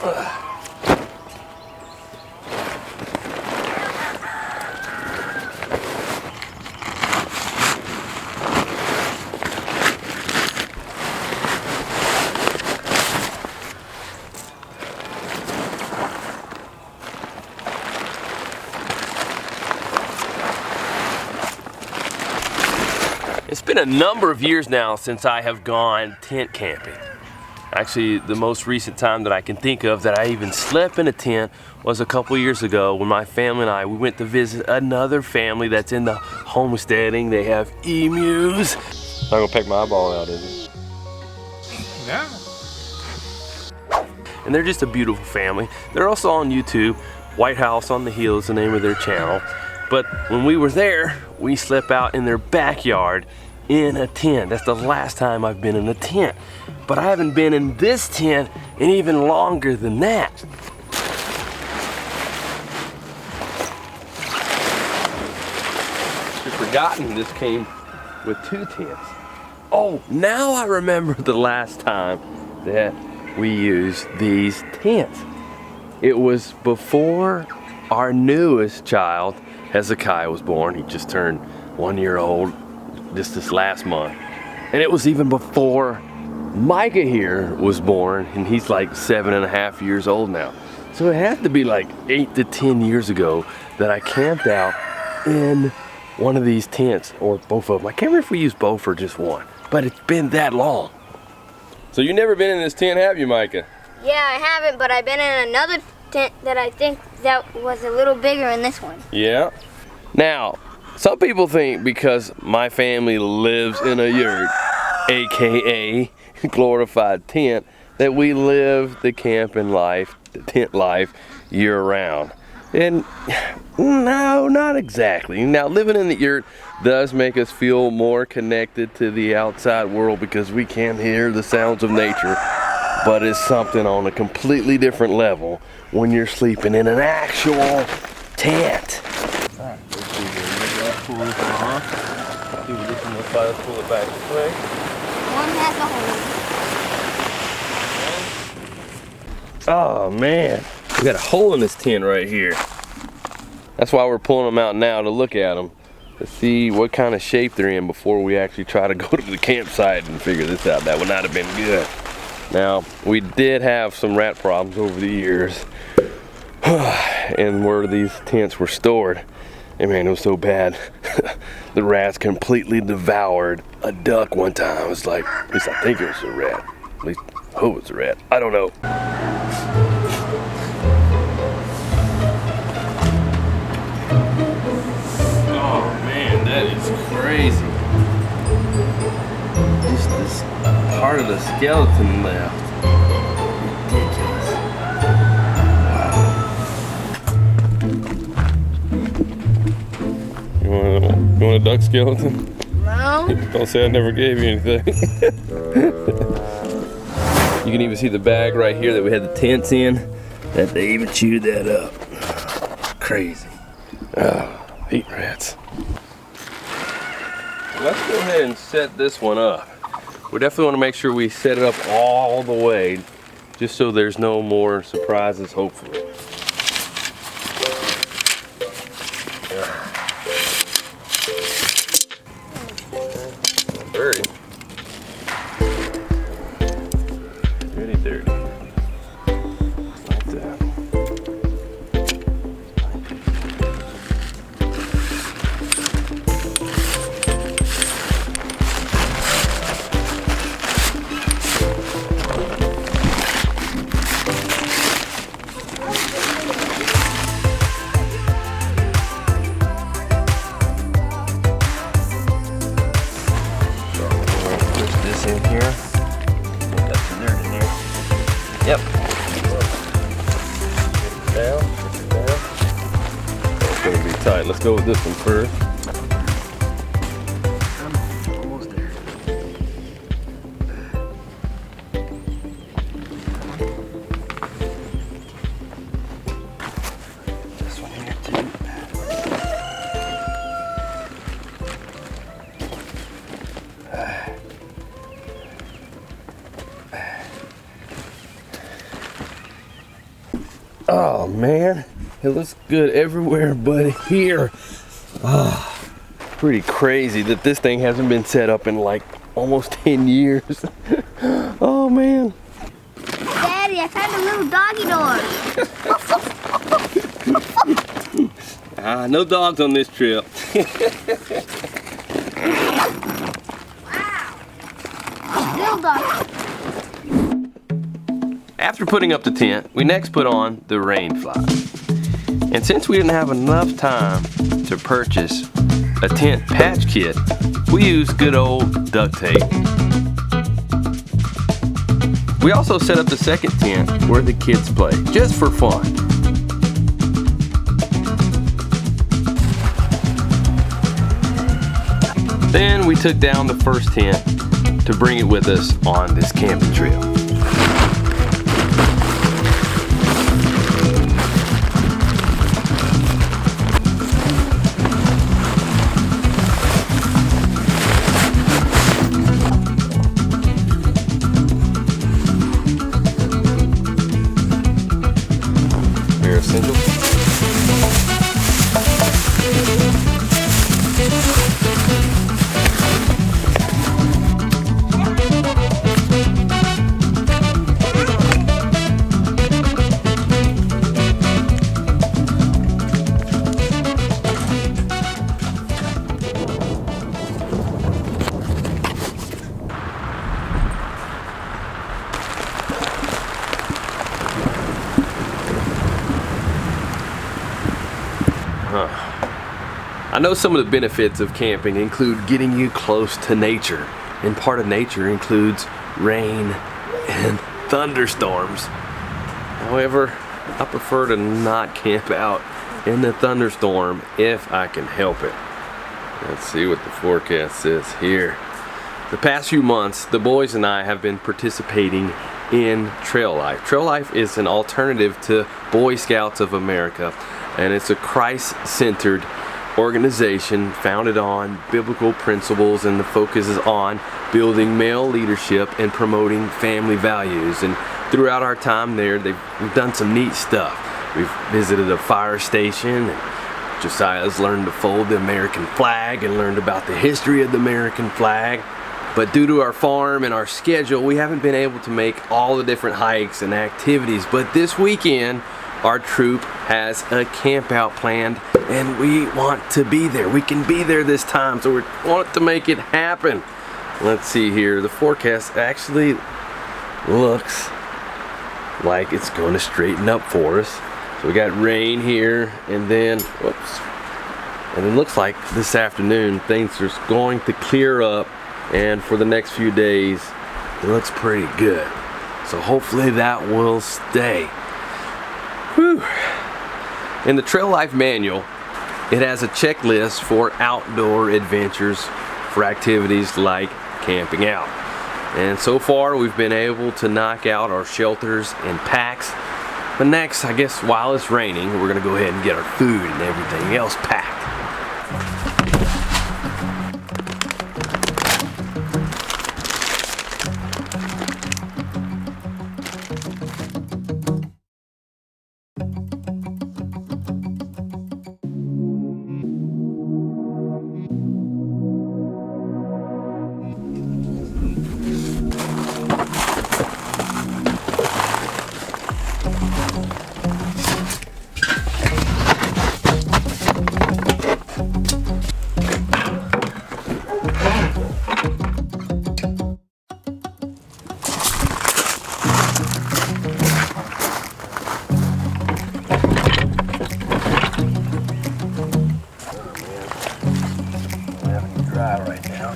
It's been a number of years now since I have gone tent camping. Actually, the most recent time that I can think of that I even slept in a tent was a couple years ago when my family and I, we went to visit another family that's in the homesteading. They have emus. Not gonna peck my eyeball out, is it? Yeah. And they're just a beautiful family. They're also on YouTube. White House on the Hill is the name of their channel. But when we were there, we slept out in their backyard in a tent. That's the last time I've been in a tent. But I haven't been in this tent in even longer than that. I've forgotten this came with 2 tents. Oh, now I remember the last time that we used these tents. It was before our newest child, Hezekiah, was born. He just turned 1 year old just this last month. And it was even before Micah here was born, and he's like 7.5 years old now. So it had to be like 8 to 10 years ago that I camped out in one of these tents, or both of them. I can't remember if we used both or just one, but it's been that long. So you've never been in this tent, have you, Micah? Yeah, I haven't, but I've been in another tent that I think that was a little bigger than this one. Yeah. Now, some people think because my family lives in a yurt, AKA glorified tent, that we live the camping life, the tent life, year round. And no, not exactly. Now, living in the yurt does make us feel more connected to the outside world because we can hear the sounds of nature, but it's something on a completely different level when you're sleeping in an actual tent. All right, let's see here. Pull this one off. See what this one looks like. Let's pull it back this way. One has a hole. Oh man, we got a hole in this tent right here. That's why we're pulling them out now, to look at them, to see what kind of shape they're in before we actually try to go to the campsite and figure this out. That would not have been good. Now, we did have some rat problems over the years and where these tents were stored. And man, it was so bad. The rats completely devoured a duck one time. It was like, at least I think it was a rat. At least I hope it was a rat. I don't know. Oh man, that is crazy. Just this part of the skeleton left. Ridiculous. Wow. You want a duck skeleton? No. Don't say I never gave you anything. You can even see the bag right here that we had the tents in, that they even chewed that up. Crazy. Oh, hate rats. Let's go ahead and set this one up. We definitely want to make sure we set it up all the way, just so there's no more surprises, hopefully. Dirty. Pretty dirty. Like that. In here. Got some dirt in there. Yep. Down. It's gonna be tight. Let's go with this one first. Almost there. This one here too. Oh man, it looks good everywhere but here. Pretty crazy that this thing hasn't been set up in like almost 10 years. Oh man. Daddy, I found a little doggy door. No dogs on this trip. Wow. Little dog. After putting up the tent, we next put on the rain fly. And since we didn't have enough time to purchase a tent patch kit, we used good old duct tape. We also set up the second tent where the kids play, just for fun. Then we took down the first tent to bring it with us on this camping trip. I know some of the benefits of camping include getting you close to nature, and part of nature includes rain and thunderstorms. However, I prefer to not camp out in the thunderstorm if I can help it. Let's see what the forecast says here. The past few months, the boys and I have been participating in Trail Life. Trail Life is an alternative to Boy Scouts of America, and it's a Christ-centered organization founded on biblical principles, and the focus is on building male leadership and promoting family values. And throughout our time there, we've done some neat stuff. We've visited a fire station, and Josiah's learned to fold the American flag and learned about the history of the American flag. But due to our farm and our schedule, we haven't been able to make all the different hikes and activities. But this weekend, our troop has a camp out planned, and we want to be there. We can be there this time, so we want to make it happen. Let's see here. The forecast actually looks like it's going to straighten up for us. So we got rain here, and then, whoops. And it looks like this afternoon things are going to clear up, and for the next few days, it looks pretty good. So hopefully that will stay. Whew. In the Trail Life manual, it has a checklist for outdoor adventures for activities like camping out. And so far we've been able to knock out our shelters and packs. But next, I guess while it's raining, we're gonna go ahead and get our food and everything else packed. Right now.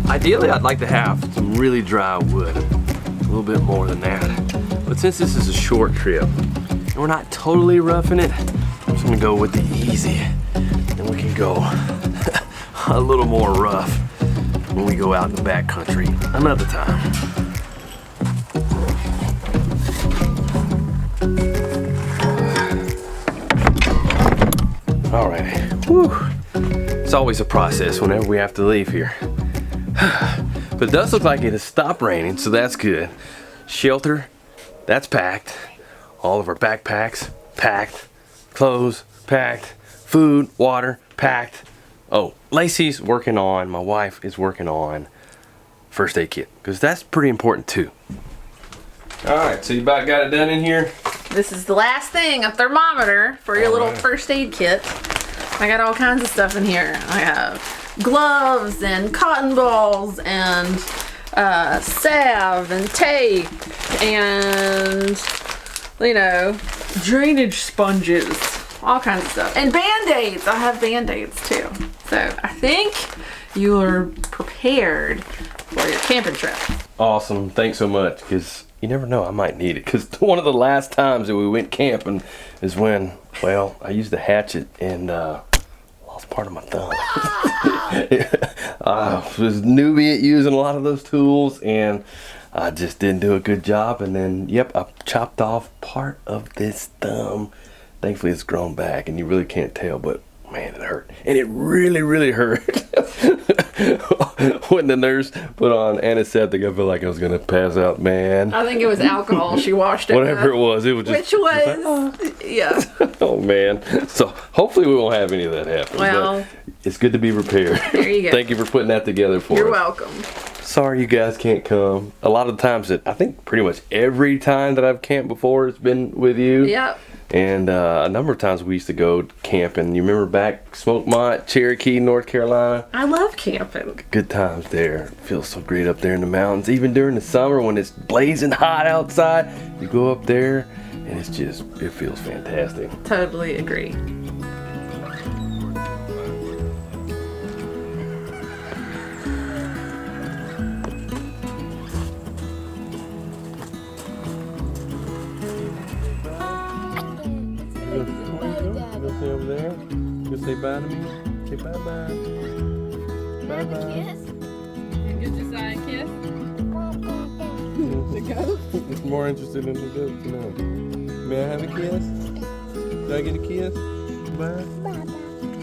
Ideally, I'd like to have some really dry wood, a little bit more than that. But since this is a short trip and we're not totally roughing it, I'm just gonna go with the easy, and we can go a little more rough when we go out in the backcountry another time. Alright, whew. It's always a process whenever we have to leave here. But it does look like it has stopped raining, so that's good. Shelter, that's packed. All of our backpacks, packed. Clothes, packed. Food, water, packed. Oh, Lacey's working on, my wife is working on first aid kit, because that's pretty important too. Alright, so you about got it done in here? This is the last thing, a thermometer for your little first aid kit. I got all kinds of stuff in here. I have gloves and cotton balls and salve and tape and, you know, drainage sponges, all kinds of stuff. And Band-Aids. I have Band-Aids too. So I think you're prepared for your camping trip. Awesome, thanks so much, because you never know, I might need it. Because one of the last times that we went camping is when, well, I used the hatchet and lost part of my thumb. I was newbie at using a lot of those tools, and I just didn't do a good job. And then, yep, I chopped off part of this thumb. Thankfully, it's grown back, and you really can't tell, but man, it hurt. And it really, really hurt. When the nurse put on antiseptic, I felt like I was gonna pass out, man. I think it was alcohol. She washed it. Whatever it was just. Which was, yeah. Oh man. So hopefully we won't have any of that happen. Well, but it's good to be prepared. There you go. Thank you for putting that together for us. You're welcome. Sorry you guys can't come. A lot of the times I think pretty much every time that I've camped before, it's been with you. Yep. And a number of times we used to go camping. You remember back Smokemont, Cherokee, North Carolina? I love camping. Good times there. It feels so great up there in the mountains. Even during the summer when it's blazing hot outside, you go up there and it feels fantastic. Totally agree. Say over there. You say bye to me. Say bye bye. Bye bye. Get your side kiss. The goat. It's more interested in the goat tonight. May I have a kiss? Do I get a kiss? Bye.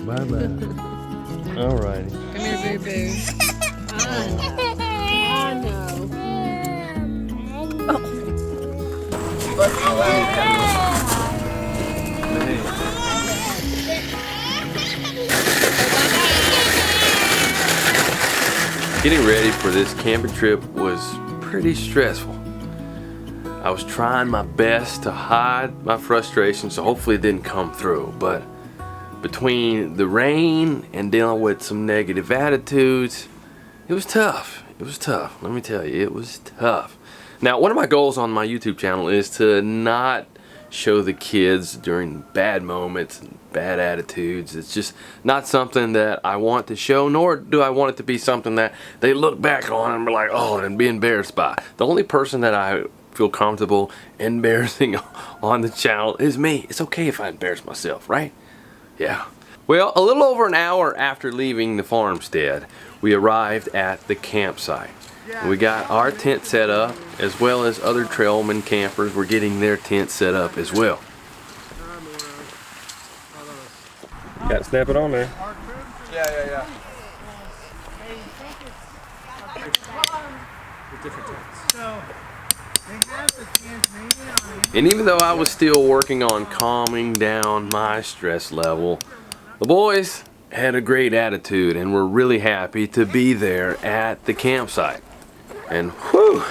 Bye bye. Alrighty. Come here, boo boo. I know. Getting ready for this camping trip was pretty stressful. I was trying my best to hide my frustration, so hopefully it didn't come through. But between the rain and dealing with some negative attitudes, it was tough. It was tough. Let me tell you, it was tough. Now, one of my goals on my YouTube channel is to not show the kids during bad moments and bad attitudes. It's just not something that I want to show, nor do I want it to be something that they look back on and be like, oh, and be embarrassed by. The only person that I feel comfortable embarrassing on the channel is me. It's okay if I embarrass myself, right? Yeah. Well, a little over an hour after leaving the farmstead, we arrived at the campsite. We got our tent set up, as well as other trailmen campers were getting their tent set up as well. Got to snap it on there. Yeah. And even though I was still working on calming down my stress level, the boys had a great attitude and were really happy to be there at the campsite. And whew,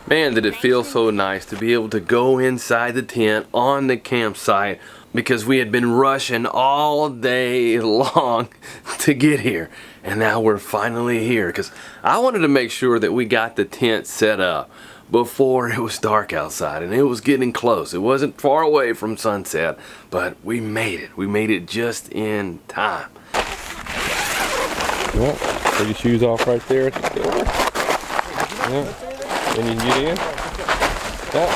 man, did it feel so nice to be able to go inside the tent on the campsite, because we had been rushing all day long to get here. And now we're finally here, because I wanted to make sure that we got the tent set up before it was dark outside, and it was getting close. It wasn't far away from sunset, but we made it. We made it just in time. Well, take your shoes off right there at the door. Yeah. Then you can get in. Yeah.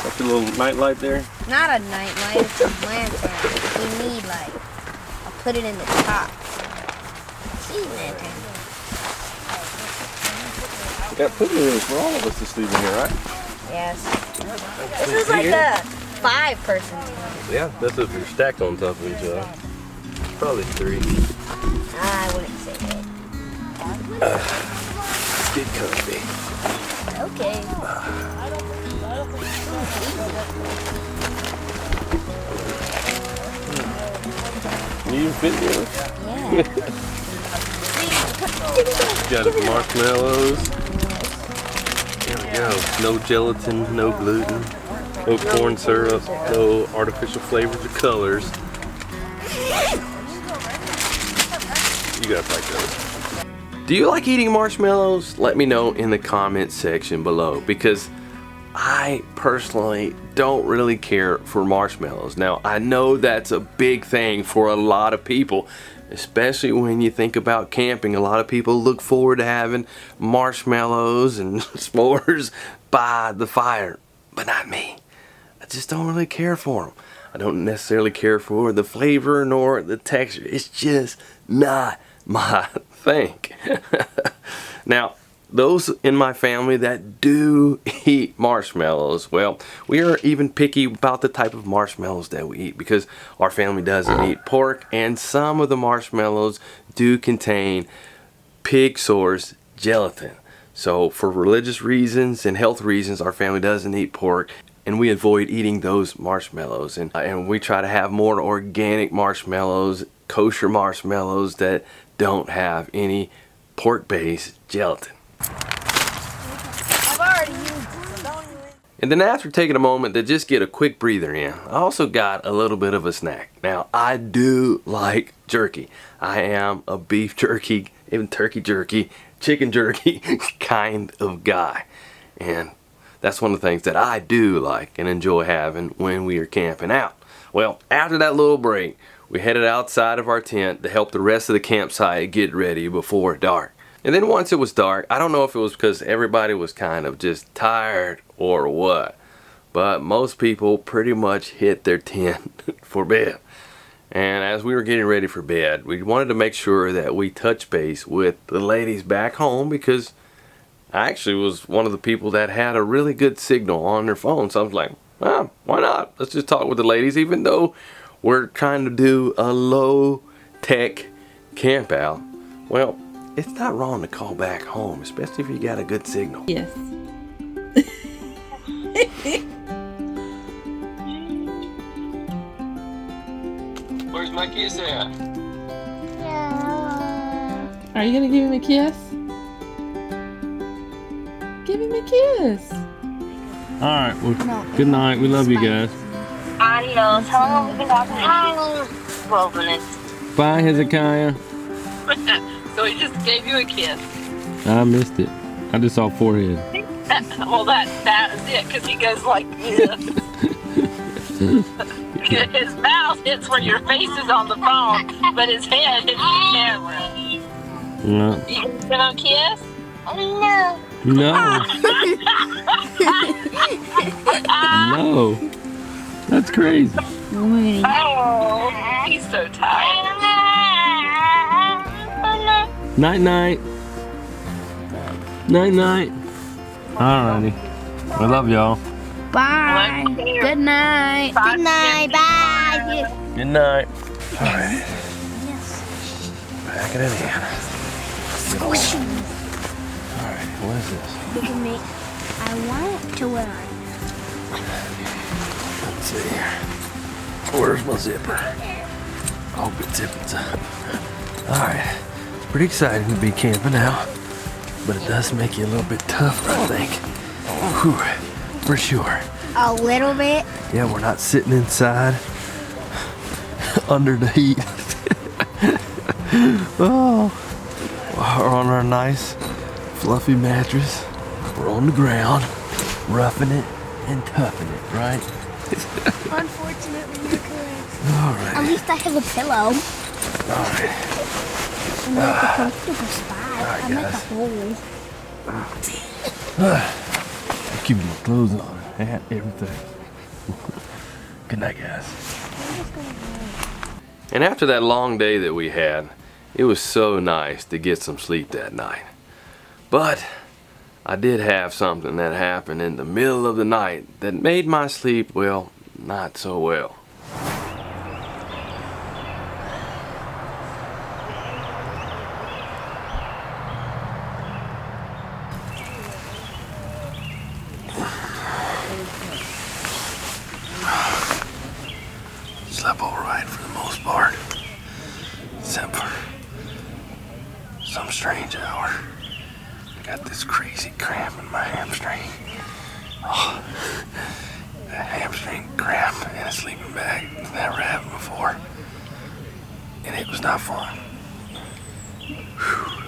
That's your little night light there. Not a night light, it's a lantern. We need light. I'll put it in the top. See, lantern. We got plenty of room for all of us to sleep in here, right? Yes. This is like the 5-person tent. Yeah, that's if they're stacked on top of each other. Probably 3. I wouldn't say that. Get comfy. Okay. You even fit there? Yeah. Got his marshmallows. There we go. No gelatin, no gluten, no corn syrup, no artificial flavors or colors. You gotta like those. Do you like eating marshmallows? Let me know in the comments section below, because I personally don't really care for marshmallows. Now, I know that's a big thing for a lot of people, especially when you think about camping. A lot of people look forward to having marshmallows and s'mores by the fire, but not me. I just don't really care for them. I don't necessarily care for the flavor nor the texture. It's just not my thing. Now, those in my family that do eat marshmallows, well, we are even picky about the type of marshmallows that we eat, because our family doesn't eat pork, and some of the marshmallows do contain pig source gelatin. So for religious reasons and health reasons, our family doesn't eat pork, and we avoid eating those marshmallows. And we try to have more organic marshmallows, kosher marshmallows that don't have any pork-based gelatin. I've already used it, so don't even. And then after taking a moment to just get a quick breather in, I also got a little bit of a snack. Now, I do like jerky. I am a beef jerky, even turkey jerky, chicken jerky kind of guy. And that's one of the things that I do like and enjoy having when we are camping out. Well, after that little break, we headed outside of our tent to help the rest of the campsite get ready before dark. And then once it was dark, I don't know if it was because everybody was kind of just tired or what, but most people pretty much hit their tent for bed. And as we were getting ready for bed, we wanted to make sure that we touch base with the ladies back home, because I actually was one of the people that had a really good signal on their phone. So I was like, well, why not? Let's just talk with the ladies, even though we're trying to do a low-tech camp out. Well, it's not wrong to call back home, especially if you got a good signal. Yes. Where's my kiss at? Are you gonna give him a kiss? Give him a kiss. Alright, well, good night. We love you guys. Adios. How long have we been talking? 12 minutes. Bye, Hezekiah. So he just gave you a kiss. I missed it. I just saw forehead. Well, that is it, because he goes like this. His mouth hits where your face is on the phone, but his head hits the camera. No. You gonna kiss? No. No. No. That's crazy. Oh, he's so tired. Night night. Night night. Alrighty. I love y'all. Bye. Love you. Good night. Bye. Good night. Bye. Good night. Alright. Yes. Back it in. Alright, what is this? We can make. I want to wear. Let's see here. Where's my zipper? I hope it zips up. Alright. Pretty exciting to be camping out, but it does make you a little bit tougher, I think. Whew, for sure. A little bit. Yeah, we're not sitting inside under the heat. Oh, we're on our nice fluffy mattress. We're on the ground, roughing it and toughing it, right? Unfortunately, you're correct. All At right. least I have a pillow. All right. And like a comfortable spot. Alright, I'm like a guys. hole. Keeping my clothes on and everything. Good night, guys. And after that long day that we had, it was so nice to get some sleep that night. But I did have something that happened in the middle of the night that made my sleep, well, not so well. Slept all right for the most part, except for some strange hour. I got this crazy cramp in my hamstring. Oh, a hamstring cramp in a sleeping bag. Never happened before. And it was not fun. Whew.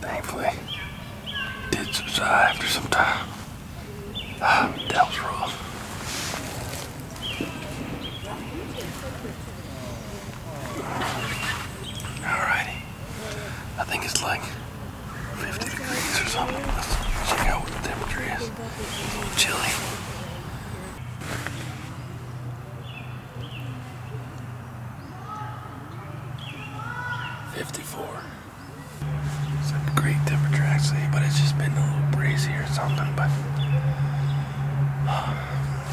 Thankfully, it did subside after some time. That was rough. Alrighty. I think it's like 50 degrees or something. Let's check out what the temperature is. It's a little chilly. It's a great temperature actually, but it's just been a little breezy or something, but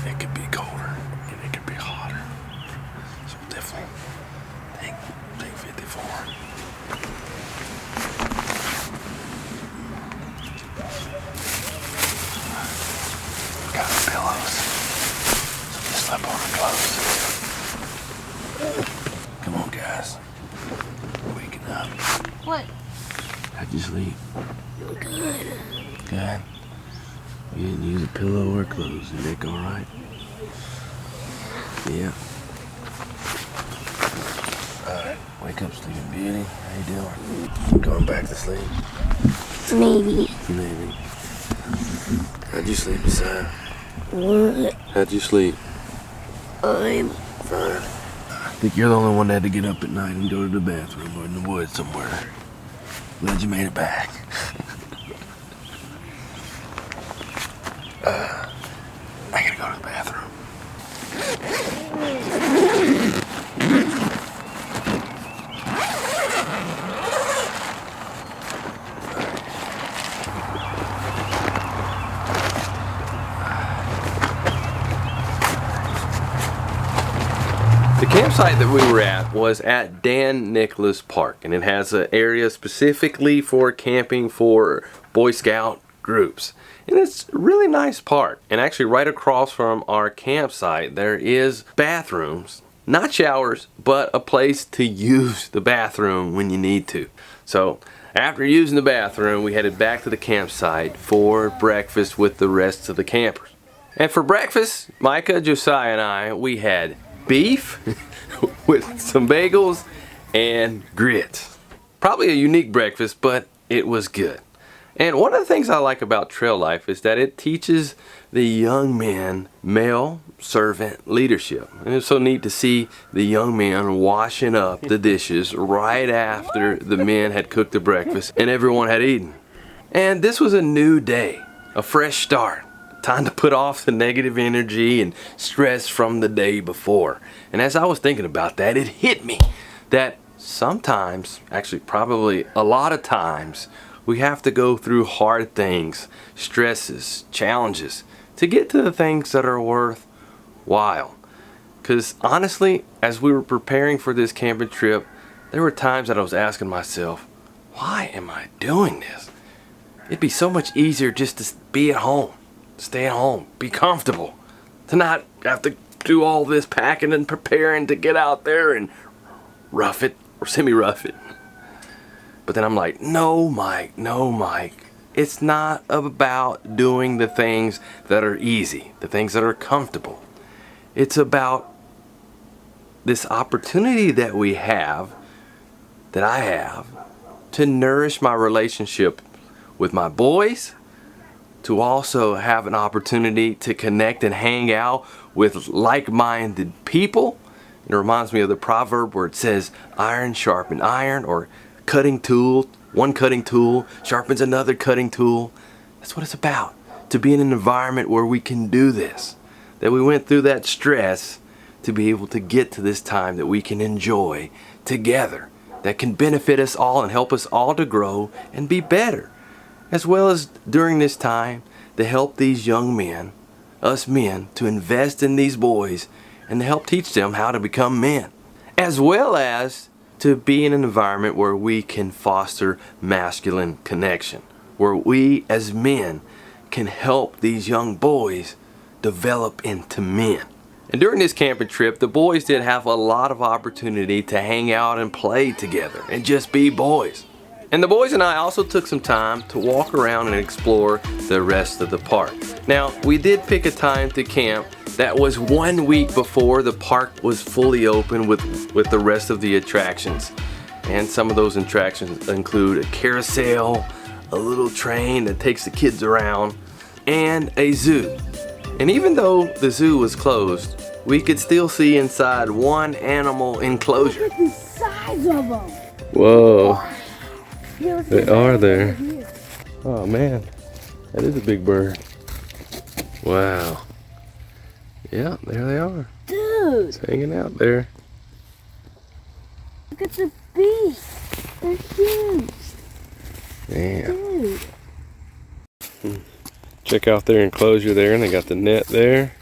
it could be colder and it could be hotter. So we'll definitely take 54. Got our pillows, so we slept on our clothes. Come on guys, waking up. What? How'd you sleep? Good. Good. You didn't use a pillow or clothes. You make all right? Yeah. All right. Wake up, Sleeping Beauty. How you doing? You going back to sleep? Maybe. Maybe. How'd you sleep, Messiah? What? How'd you sleep? I'm Fine. I think you're the only one that had to get up at night and go to the bathroom or in the woods somewhere. Glad you made it back. I gotta go to the bathroom. The campsite that we were at was at Dan Nicholas Park, and it has an area specifically for camping for Boy Scout groups. And it's a really nice park. And actually right across from our campsite there is bathrooms, not showers, but a place to use the bathroom when you need to. So after using the bathroom, we headed back to the campsite for breakfast with the rest of the campers. And for breakfast, Micah, Josiah, and I, we had beef with some bagels and grits. Probably a unique breakfast, but it was good. And one of the things I like about trail life is that it teaches the young men male servant leadership. And it's so neat to see the young men washing up the dishes right after the men had cooked the breakfast and everyone had eaten. And this was a new day, a fresh start. Time to put off the negative energy and stress from the day before. And as I was thinking about that, it hit me that sometimes, actually probably a lot of times, we have to go through hard things, stresses, challenges, to get to the things that are worthwhile. Because honestly, as we were preparing for this camping trip, there were times that I was asking myself, why am I doing this? It'd be so much easier just to be at home. Stay at home, be comfortable, to not have to do all this packing and preparing to get out there and rough it or semi-rough it. But then I'm like, no, Mike, it's not about doing the things that are easy, the things that are comfortable. It's about this opportunity that we have, that I have, to nourish my relationship with my boys, to also have an opportunity to connect and hang out with like-minded people. It reminds me of the proverb where it says, iron sharpens iron, or cutting tool, one cutting tool sharpens another cutting tool. That's what it's about, to be in an environment where we can do this, that we went through that stress to be able to get to this time that we can enjoy together, that can benefit us all and help us all to grow and be better. As well as during this time to help these young men us men, to invest in these boys and to help teach them how to become men, as well as to be in an environment where we can foster masculine connection, where we as men can help these young boys develop into men. And during this camping trip, the boys did have a lot of opportunity to hang out and play together and just be boys. And the boys and I also took some time to walk around and explore the rest of the park. Now, we did pick a time to camp that was 1 week before the park was fully open with the rest of the attractions. And some of those attractions include a carousel, a little train that takes the kids around, and a zoo. And even though the zoo was closed, we could still see inside one animal enclosure. Look at the size of them. Whoa, Look they are there. Oh man, that is a big bird. Wow. Yeah, there they are. Dude, It's hanging out there. look at the beaks. They're huge. Yeah. Dude. Check out their enclosure there, and they got the net there.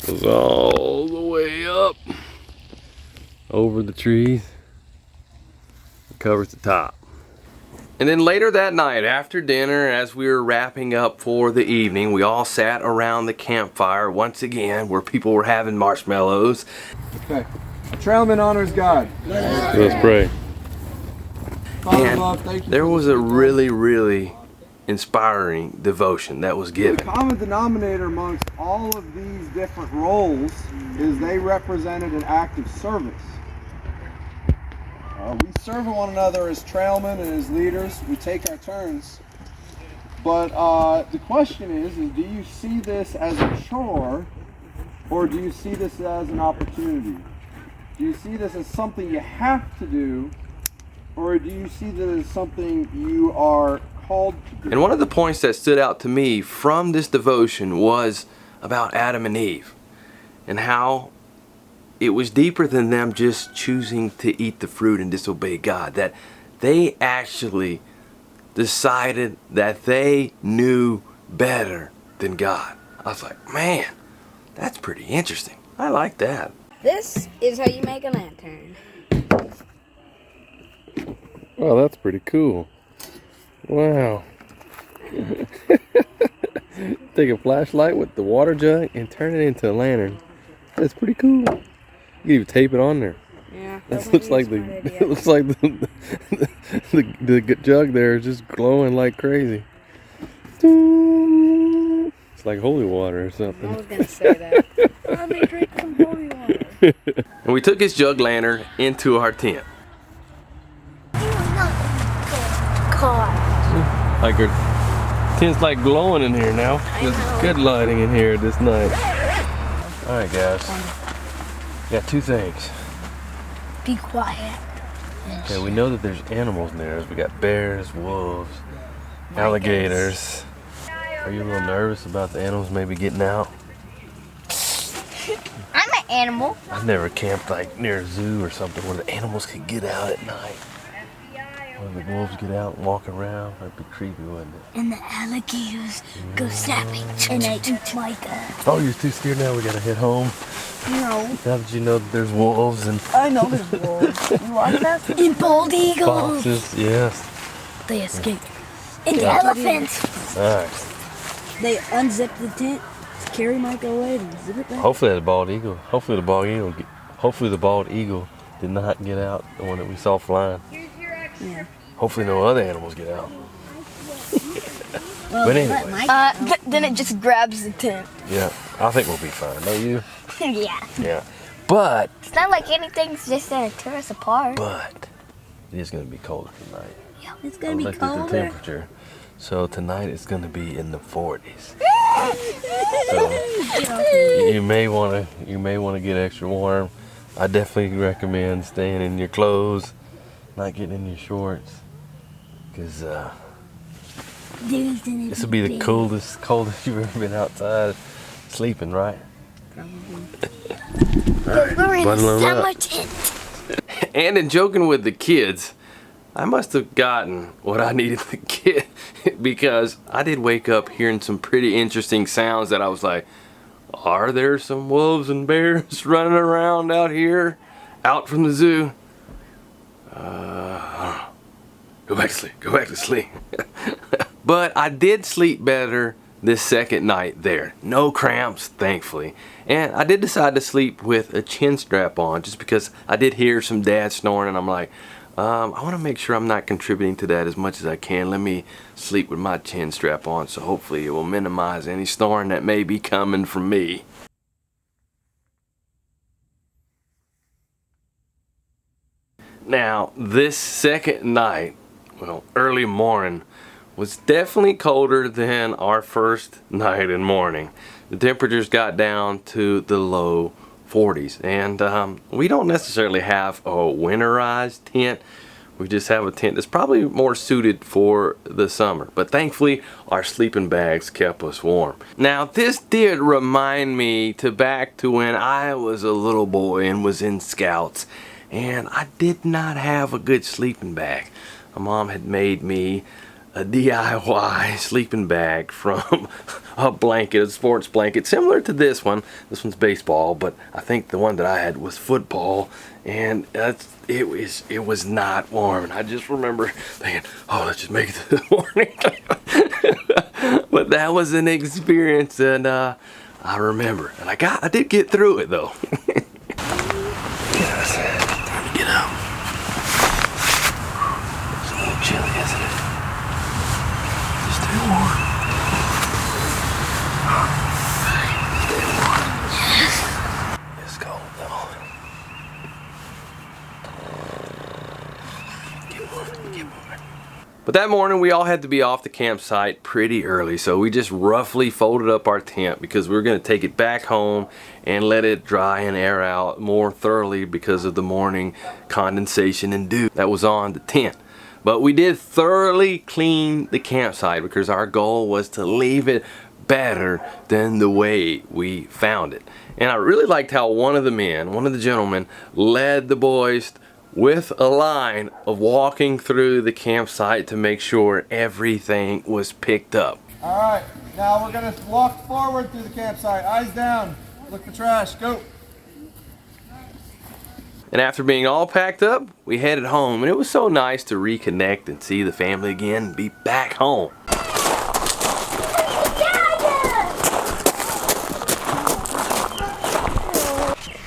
Goes all the way up over the trees. It covers the top. And then later that night, after dinner, as we were wrapping up for the evening, we all sat around the campfire once again, where people were having marshmallows. Okay. A trailman honors God. Let's pray. Father, And love, thank you there for was this a day. really inspiring devotion that was The given. common denominator amongst all of these different roles is they represented an act of service. We serve one another as trailmen and as leaders. We take our turns. But the question is do you see this as a chore, or do you see this as an opportunity? Do you see this as something you have to do, or do you see this as something you are called to do? And one of the points that stood out to me from this devotion was about Adam and Eve, and how it was deeper than them just choosing to eat the fruit and disobey God, that they actually decided that they knew better than God. I was like, man, that's pretty interesting. I like that. This is how you make a lantern. Well, that's pretty cool. Wow. Take a flashlight with the water jug and turn it into a lantern. That's pretty cool. You can even tape it on there. Yeah. That looks like it looks like the jug there is just glowing like crazy. It's like holy water or I something. was gonna say that. Let me drink some holy water. And we took his jug lantern into our tent. God. Like our tent's like glowing in here now. There's good lighting in here this night. All right, guys. Got two things. Be quiet. Okay, we know that there's animals in there. We got bears, wolves, alligators. Are you a little nervous about the animals maybe getting out? I'm an animal. I've never camped like near a zoo or something where the animals could get out at night. Where the wolves get out and walk around. That'd be creepy, wouldn't it? And the alligators go snapping. And I eat my dad. Oh, you're too scared now? We gotta head home. No. Now that you know that there's wolves and I know there's wolves. You watch that? And bald eagles. foxes, yes. They escape. And the elephants. Alright. They unzip the tent, carry Michael away, and zip it back. Hopefully the bald eagle. Hopefully the bald eagle did not get out, the one that we saw flying. Yeah. Hopefully no other animals get out. Well, But anyway. Then it just grabs the tent. Yeah, I think we'll be fine, don't you? Yeah. Yeah. But It's not like anything's just gonna tear us apart. it is gonna be colder tonight. It's I gonna be looked at the colder. temperature. So tonight it's gonna be in the 40s. So you may wanna get extra warm. I definitely recommend staying in your clothes, not getting in your shorts, because this will be the coldest you've ever been outside sleeping, right? We're in a bundle 'em summer up. tent. And in joking with the kids, I must have gotten what I needed to get, because I did wake up hearing some pretty interesting sounds that I was like, are there some wolves and bears running around out here, out from the zoo? Go back to sleep, go back to sleep. But I did sleep better this second night there. No cramps, thankfully. And I did decide to sleep with a chin strap on just because I did hear some dad snoring, and I'm like, I want to make sure I'm not contributing to that as much as I can. Let me sleep with my chin strap on, so hopefully it will minimize any snoring that may be coming from me. Now, this second night, well, early morning, was definitely colder than our first night and morning. The temperatures got down to the low 40s, and we don't necessarily have a winterized tent. We just have a tent that's probably more suited for the summer, but thankfully our sleeping bags kept us warm. Now, this did remind me back to when I was a little boy and was in Scouts, and I did not have a good sleeping bag. My mom had made me a DIY sleeping bag from a blanket, a sports blanket, similar to this one. This one's baseball, but I think the one that I had was football, and it was not warm. And I just remember thinking, oh, let's just make it to the morning. But that was an experience, and I remember, and I did get through it though. Yes, time to get up. It's a little chilly, isn't it? Stay warm. Stay warm. It's cold though. Get moving, get moving. But that morning we all had to be off the campsite pretty early, so we just roughly folded up our tent because we were going to take it back home and let it dry and air out more thoroughly because of the morning condensation and dew that was on the tent. But we did thoroughly clean the campsite because our goal was to leave it better than the way we found it. And I really liked how one of the gentlemen, led the boys with a line of walking through the campsite to make sure everything was picked up. All right, now we're gonna walk forward through the campsite. Eyes down, look for trash, go. And after being all packed up, we headed home, and it was so nice to reconnect and see the family again and be back home.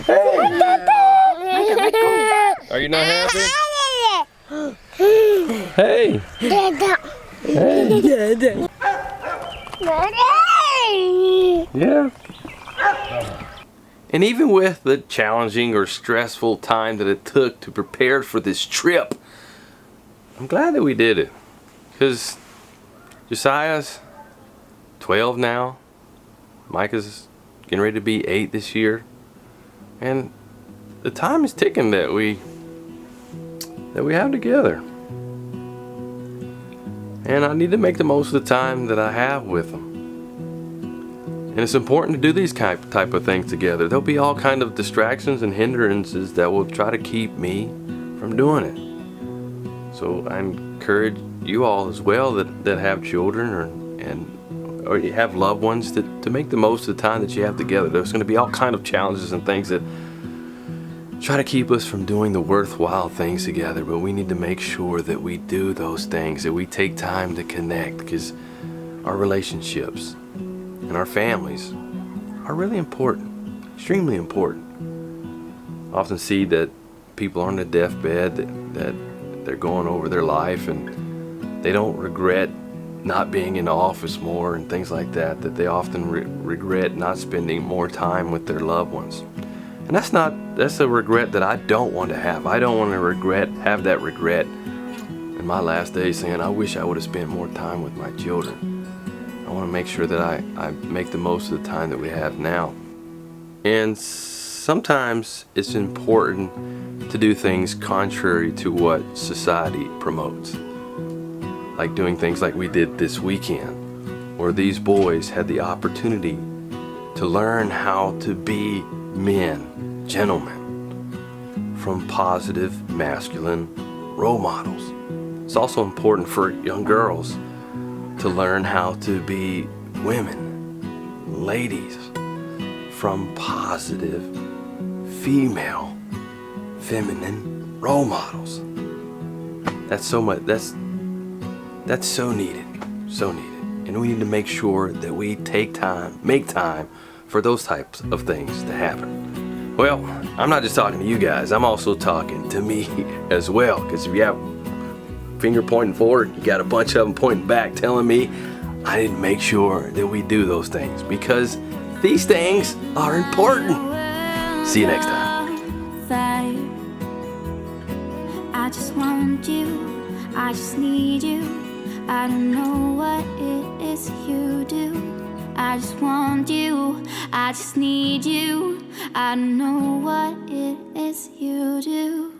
Hey! Are you not happy? Hey! Hey! Yeah. And even with the challenging or stressful time that it took to prepare for this trip, I'm glad that we did it. Because Josiah's 12 now. Micah's getting ready to be 8 this year. And the time is ticking that we have together. And I need to make the most of the time that I have with them. And it's important to do these type of things together. There'll be all kind of distractions and hindrances that will try to keep me from doing it. So I encourage you all as well that have children or you have loved ones to make the most of the time that you have together. There's going to be all kind of challenges and things that try to keep us from doing the worthwhile things together, but we need to make sure that we do those things, that we take time to connect, because our relationships and our families are really important, extremely important. I often see that people are on their deathbed, that they're going over their life and they don't regret not being in the office more and things like that, that they often regret not spending more time with their loved ones. And that's a regret that I don't want to have. I don't want to have that regret in my last days saying, I wish I would have spent more time with my children. I want to make sure that I make the most of the time that we have now. And sometimes it's important to do things contrary to what society promotes. Like doing things like we did this weekend, where these boys had the opportunity to learn how to be men, gentlemen, from positive masculine role models. It's also important for young girls to learn how to be women, ladies, from positive female, feminine role models. That's so much, that's so needed, so needed. And we need to make sure that we make time for those types of things to happen. Well, I'm not just talking to you guys, I'm also talking to me as well, because if you have finger pointing forward, you got a bunch of them pointing back telling me I need to make sure that we do those things, because these things are important. See you next time. I just want you, I just need you. I don't know what it is you do. I just want you, I just need you. I don't know what it is you do.